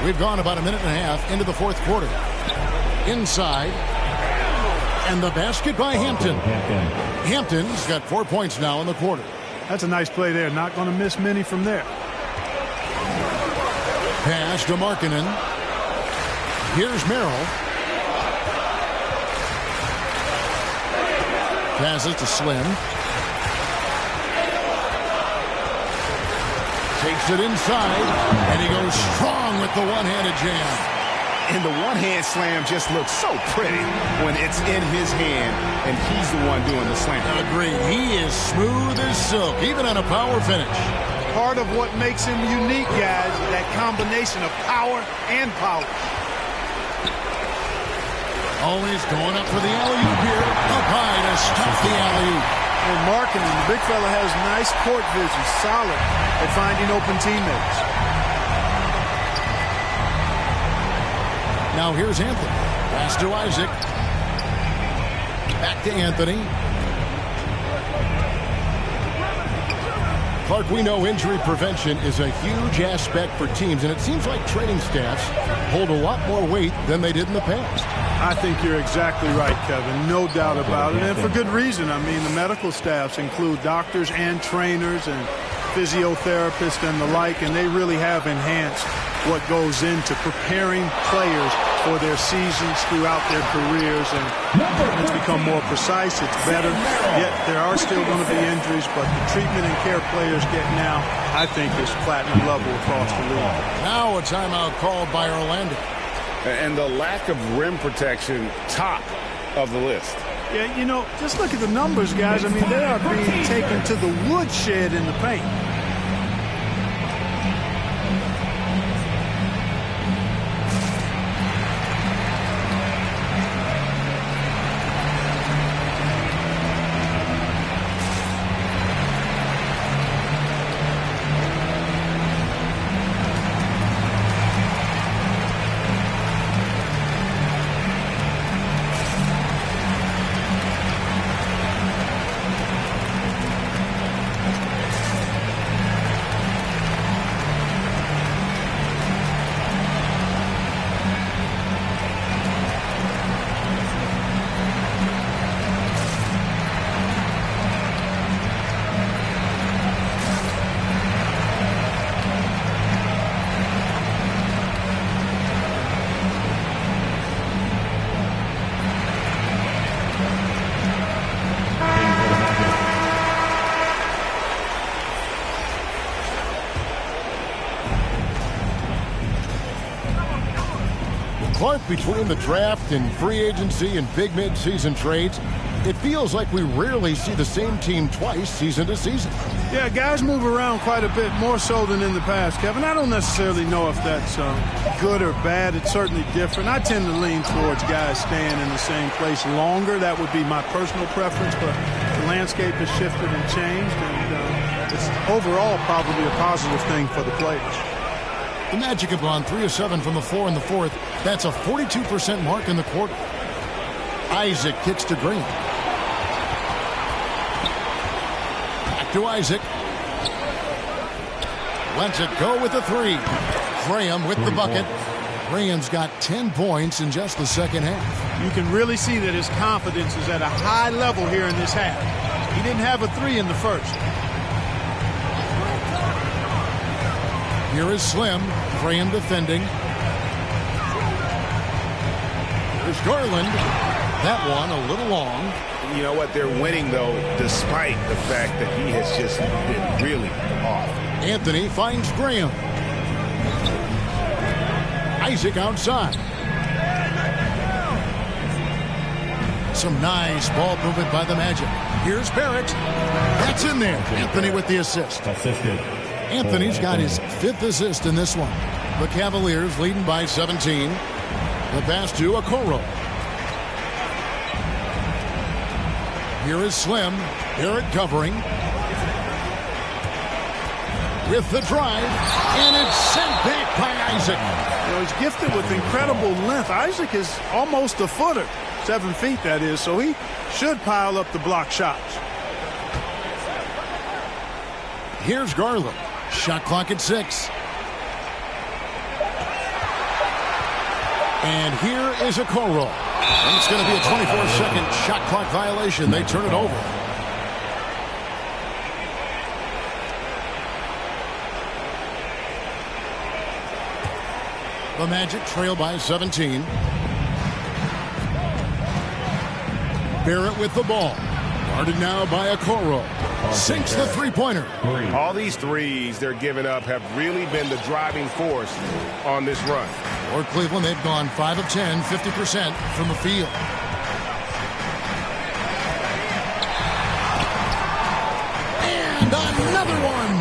We've gone about a minute and a half into the fourth quarter. Inside. And the basket by Hampton. Hampton's got 4 points now in the quarter. That's a nice play there. Not going to miss many from there. Pass to Markkanen. Here's Merrill. Passes to Slim. Takes it inside, and he goes strong with the one-handed jam. And the one-hand slam just looks so pretty when it's in his hand, and he's the one doing the slam. Agreed. He is smooth as silk, even on a power finish. Part of what makes him unique, guys, that combination of power and polish. Always going up for the alley-oop here. Up high to stop the alley-oop. And Markkanen, the big fella, has nice court vision, solid at finding open teammates. Now here's Anthony. Pass to Isaac. Back to Anthony. Clark, we know injury prevention is a huge aspect for teams, and it seems like training staffs hold a lot more weight than they did in the past. I think you're exactly right, Kevin. No doubt about it, and for good reason. I mean, the medical staffs include doctors and trainers and physiotherapists and the like, and they really have enhanced what goes into preparing players for their seasons throughout their careers, and it's become more precise. It's better. Yet there are still going to be injuries, but the treatment and care players get now, I think, is platinum level across the league. Now a timeout called by Orlando. And the lack of rim protection, top of the list. Yeah, you know, just look at the numbers, guys. I mean, they are being taken to the woodshed in the paint. Clark, between the draft and free agency and big mid-season trades, it feels like we rarely see the same team twice season to season. Yeah, guys move around quite a bit, more so than in the past, Kevin. I don't necessarily know if that's good or bad. It's certainly different. I tend to lean towards guys staying in the same place longer. That would be my personal preference, but the landscape has shifted and changed, and it's overall probably a positive thing for the players. The Magic have gone 3 of 7 from the floor in the fourth. That's a 42% mark in the quarter. Isaac kicks to Green. Back to Isaac. lets it go with the three. Graham with the bucket. Graham's got 10 points in just the second half. You can really see that his confidence is at a high level here in this half. He didn't have a three in the first. Here is Slim. Graham defending. Here's Garland. That one a little long. You know what? They're winning, though, despite the fact that he has just been really off. Anthony finds Graham. Isaac outside. Some nice ball movement by the Magic. Here's Barrett. That's in there. Anthony with the assist. Anthony's got his 5th assist in this one. The Cavaliers leading by 17. The pass to Okoro. Here is Slim. Barrett covering. With the drive. And it's sent back by Isaac. You know, he's gifted with incredible length. Isaac is almost a footer. 7 feet, that is. So he should pile up the block shots. Here's Garland. Shot clock at 6. And here is Okoro. And it's going to be a 24-second shot clock violation. They turn it over. The Magic trail by 17. Barrett with the ball. Guarded now by Okoro. Sinks the three-pointer. All these threes they're giving up have really been the driving force on this run. For Cleveland, they've gone 5 of 10, 50% from the field. And another one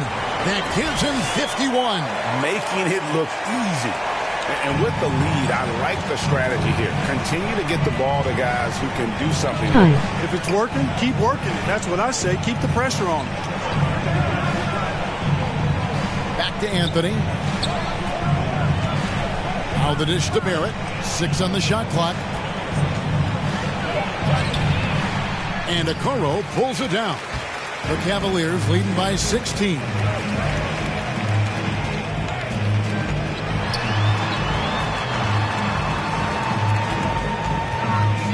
that gives him 51. Making it look easy. And with the lead, I like the strategy here. Continue to get the ball to guys who can do something. If it's working, keep working it. That's what I say. Keep the pressure on. Back to Anthony. Now the dish to Barrett. 6 on the shot clock. And Okoro pulls it down. The Cavaliers leading by 16.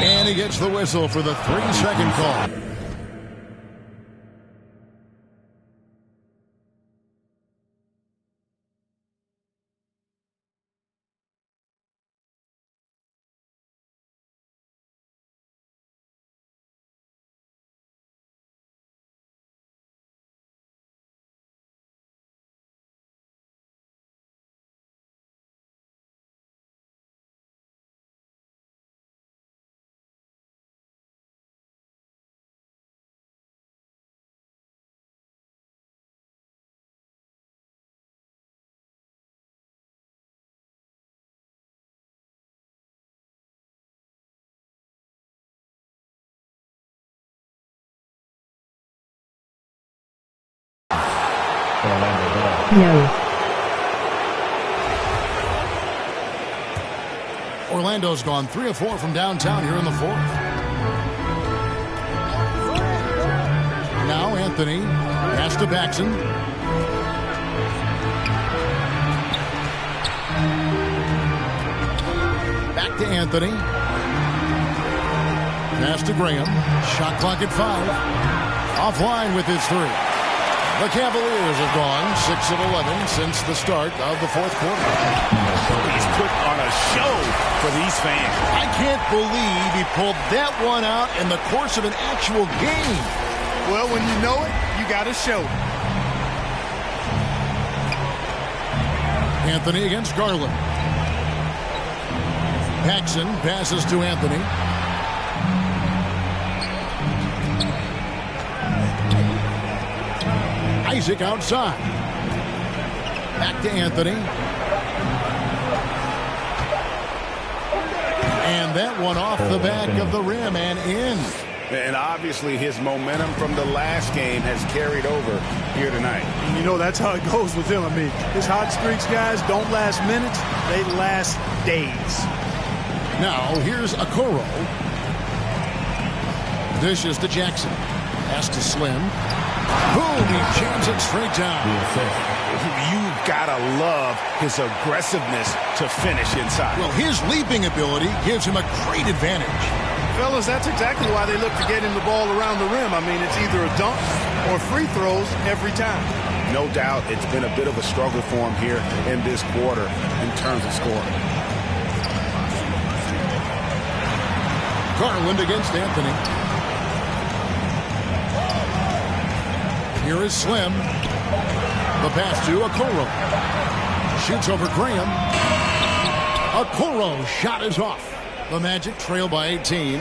And he gets the whistle for the 3-second call. No. Orlando's gone 3 of 4 from downtown here in the 4th. Now Anthony. Pass to Paxson. Back to Anthony. Pass to Graham. Shot clock at 5. Offline with his 3. The Cavaliers have gone 6 of 11 since the start of the 4th quarter. He's put on a show for these fans. I can't believe he pulled that one out in the course of an actual game. Well, when you know it, you got to show it. Anthony against Garland. Paxson passes to Anthony. Isaac outside. Back to Anthony. And that one off the back of the rim and in. And obviously his momentum from the last game has carried over here tonight. And you know, that's how it goes with him. I mean, his hot streaks, guys, don't last minutes. They last days. Now, here's Okoro. Dishes to Jackson. Pass to Slim. Boom, he jams it straight down. You've got to love his aggressiveness to finish inside. Well, his leaping ability gives him a great advantage. Fellas, that's exactly why they look to get him the ball around the rim. I mean, it's either a dunk or free throws every time. No doubt it's been a bit of a struggle for him here in this quarter in terms of scoring. Garland against Anthony. Here is Slim. The pass to Okoro. Shoots over Graham. Okoro shot is off. The Magic trail by 18.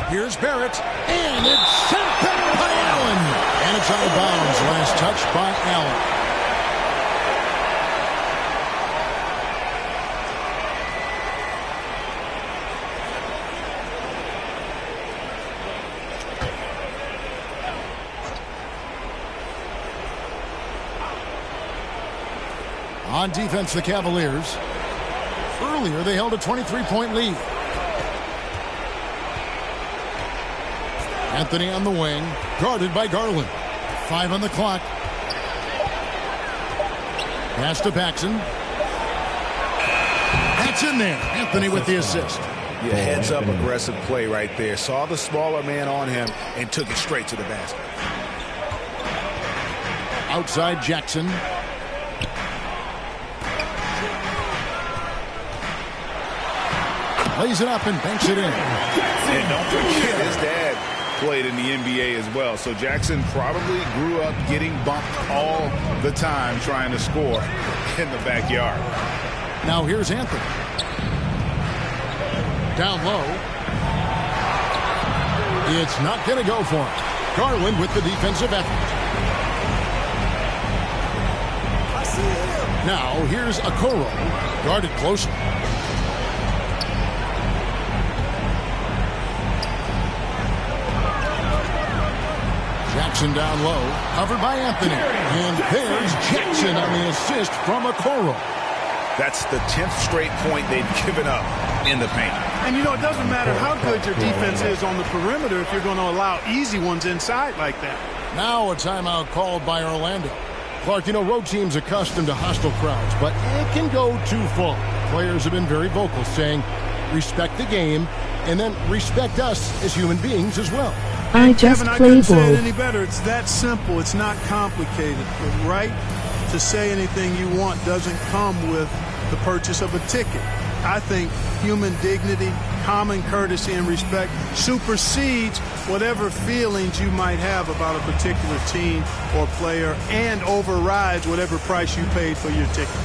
Here's Barrett. And it's sent back by Allen. And it's out of bounds. Last touch by Allen. On defense, the Cavaliers. Earlier, they held a 23-point lead. Anthony on the wing, guarded by Garland. 5 on the clock. Pass to Paxson. That's in there. Anthony with the assist. Yeah, heads-up aggressive play right there. Saw the smaller man on him and took it straight to the basket. Outside Jackson. Lays it up and banks it in. And don't forget, his dad played in the NBA as well. So Jackson probably grew up getting bumped all the time trying to score in the backyard. Now here's Anthony. Down low. It's not going to go for him. Garland with the defensive effort. Now here's Okoro. Guarded closely. Jackson down low, covered by Anthony. And there's Jackson on the assist from Okoro. That's the 10th straight point they've given up in the paint. And, you know, it doesn't matter how good your defense is on the perimeter if you're going to allow easy ones inside like that. Now a timeout called by Orlando. Clark, you know, road teams accustomed to hostile crowds, but it can go too far. Players have been very vocal, saying, respect the game, and then respect us as human beings as well. I just Kevin, I play couldn't say it ball. any better. It's that simple. It's not complicated. The right to say anything you want doesn't come with the purchase of a ticket. I think human dignity, common courtesy, and respect supersedes whatever feelings you might have about a particular team or player and overrides whatever price you paid for your ticket.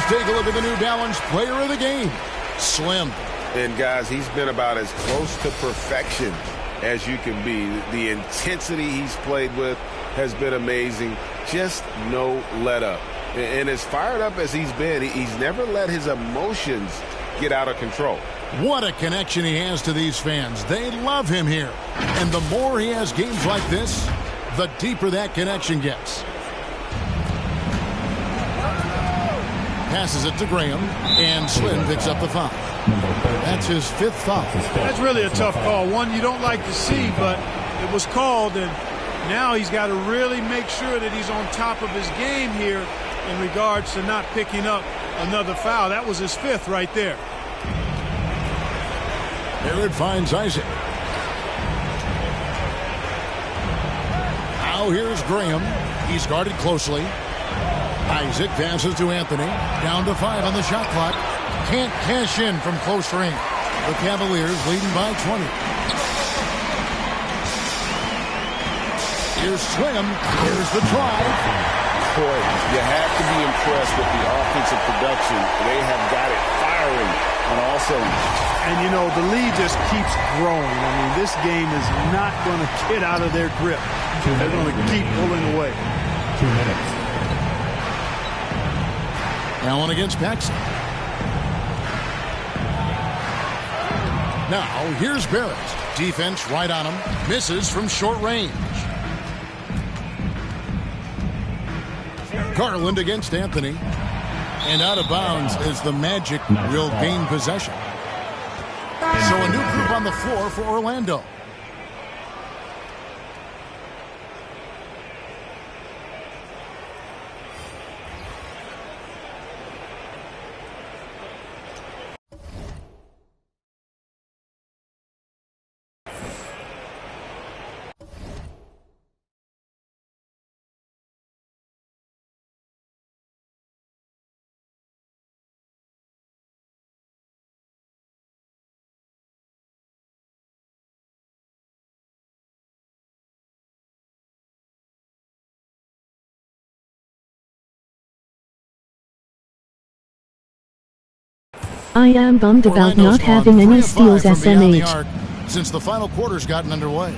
Take a look at the New Balance player of the game, Slim. And, guys, he's been about as close to perfection as you can be. The intensity he's played with has been amazing. Just no let-up. And as fired up as he's been, he's never let his emotions get out of control. What a connection he has to these fans. They love him here. And the more he has games like this, the deeper that connection gets. Passes it to Graham, and Slim picks up the foul. That's his 5th foul. That's really a tough call. One you don't like to see, but it was called, and now he's got to really make sure that he's on top of his game here in regards to not picking up another foul. That was his 5th right there. Barrett finds Isaac. Now here's Graham. He's guarded closely. Isaac passes to Anthony. Down to 5 on the shot clock. Can't cash in from close range. The Cavaliers leading by 20. Here's Slim. Here's the drive. Boy, you have to be impressed with the offensive production. They have got it fired firing on all cylinders. And, you know, the lead just keeps growing. I mean, this game is not going to get out of their grip. They're going to keep pulling away. 2 minutes. Allen against Paxson. Now, here's Barrett. Defense right on him. Misses from short range. Garland against Anthony. And out of bounds as the Magic will gain possession. So a new group on the floor for Orlando. I am bummed about not having any steals, SMH. Since the final quarter's gotten underway.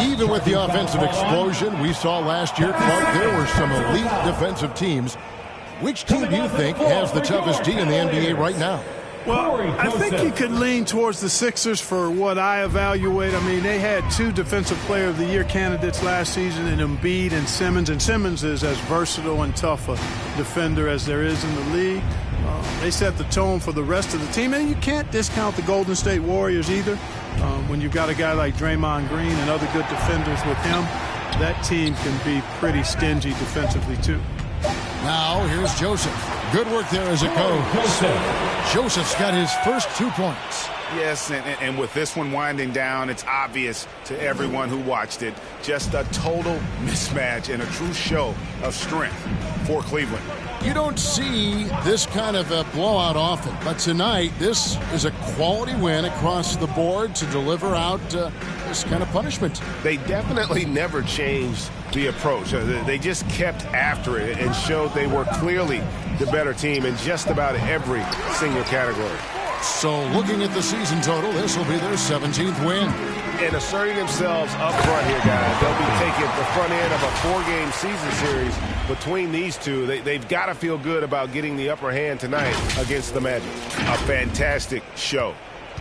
Even with the offensive explosion we saw last year, Clark, there were some elite defensive teams. Which team do you think has the toughest D in the NBA right now? Well, I think you could lean towards the Sixers for what I evaluate. I mean, they had 2 Defensive Player of the Year candidates last season in Embiid and Simmons. And Simmons is as versatile and tough a defender as there is in the league. They set the tone for the rest of the team. And you can't discount the Golden State Warriors either. When you've got a guy like Draymond Green and other good defenders with him, that team can be pretty stingy defensively too. Now, here's Joseph. Good work there as a coach. Joseph's got his first 2 points. Yes, and with this one winding down, it's obvious to everyone who watched it. Just a total mismatch and a true show of strength for Cleveland. You don't see this kind of a blowout often, but tonight this is a quality win across the board to deliver out this kind of punishment. They definitely never changed the approach. They just kept after it and showed they were clearly the better team in just about every single category. So looking at the season total, this will be their 17th win. And asserting themselves up front here, guys. They'll be taking the front end of a 4-game season series between these two. They've got to feel good about getting the upper hand tonight against the Magic. A fantastic show.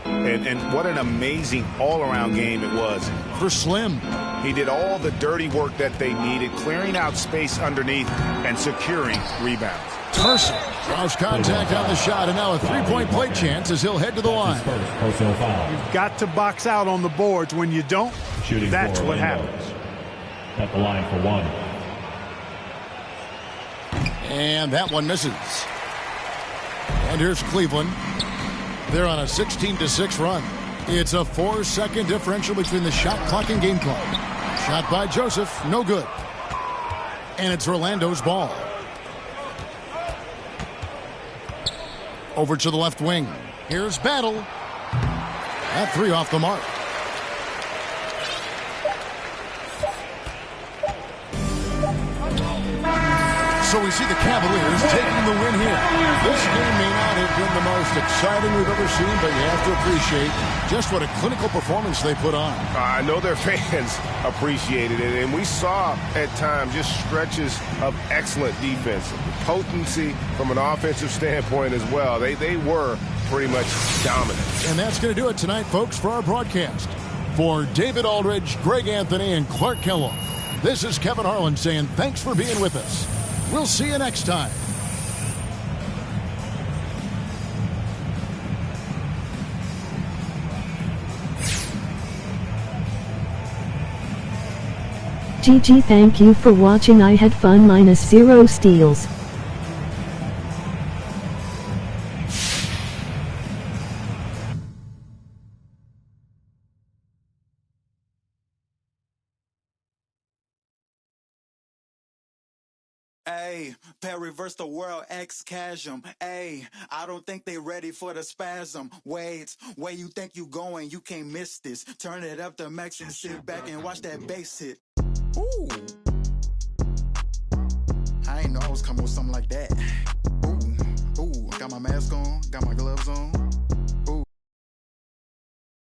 And what an amazing all-around game it was. For Slim. He did all the dirty work that they needed, clearing out space underneath and securing rebounds. Mercer draws contact on the shot, and now a 3-point play chance as he'll head to the line. You've got to box out on the boards. When you don't, that's what happens. At the line for 1. And that one misses. And here's Cleveland. They're on a 16-6 run. It's a 4-second differential between the shot clock and game clock. Shot by Joseph, no good. And it's Orlando's ball. Over to the left wing. Here's Battle. That 3 off the mark. So we see the Cavaliers taking the win here. This game may not have been the most exciting we've ever seen, but you have to appreciate just what a clinical performance they put on. I know their fans appreciated it, and we saw at times just stretches of excellent defense, potency from an offensive standpoint as well. They were pretty much dominant. And that's going to do it tonight, folks, for our broadcast. For David Aldridge, Greg Anthony, and Clark Kellogg, this is Kevin Harlan saying thanks for being with us. We'll see you next time. GG, thank you for watching. I had fun. -0 steals. Ayy, reverse the world, X-Chasm. Ayy, I don't think they ready for the spasm. Wait, where you think you going? You can't miss this. Turn it up to max and sit back and watch that bass hit. Ooh. I ain't know I was coming with something like that. Ooh, got my mask on, got my gloves on.